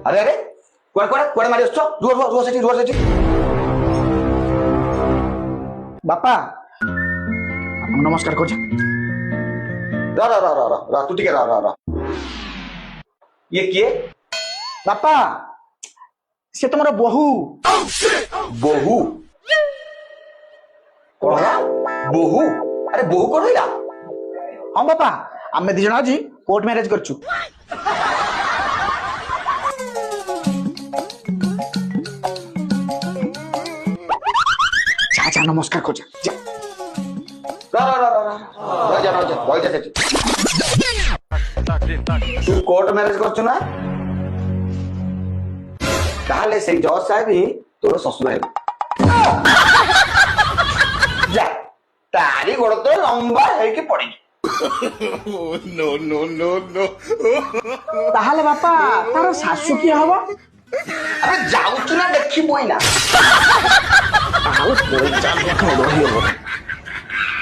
আরে আরে কোড়ে কোড়ে কোড়ে মারি আসছো জোর জোর জোর সেটি জোর সেটি বাপা নমস্কার করছে রা রা রা রা রা রা তু ঠিক রা রা রা ये किए বাপা সে তোমার বহু বহু কোন বহু আরে বহু কোন হইলা ହଁ ବାପା ଆମେ ଦି ଜଣ ଆଜି କୋର୍ଟ ମ୍ୟାରେଜ କରିଛୁ যা যা নমস্কার করছে যা রা রা রা রা রা যা যা বল যা সেটি তুই কোর্ট ম্যারেজ করছ না তাহলে সেই জজ সাহেবই তোর শ্বশুর হেবে যা তারি গোড় তো লম্বা ହେଇକି ପଡିଛି তাহলে বাপা তার শাশু কি হব আরে যাଉଛୁ ନା ଦେଖିବୁ ଏଇନା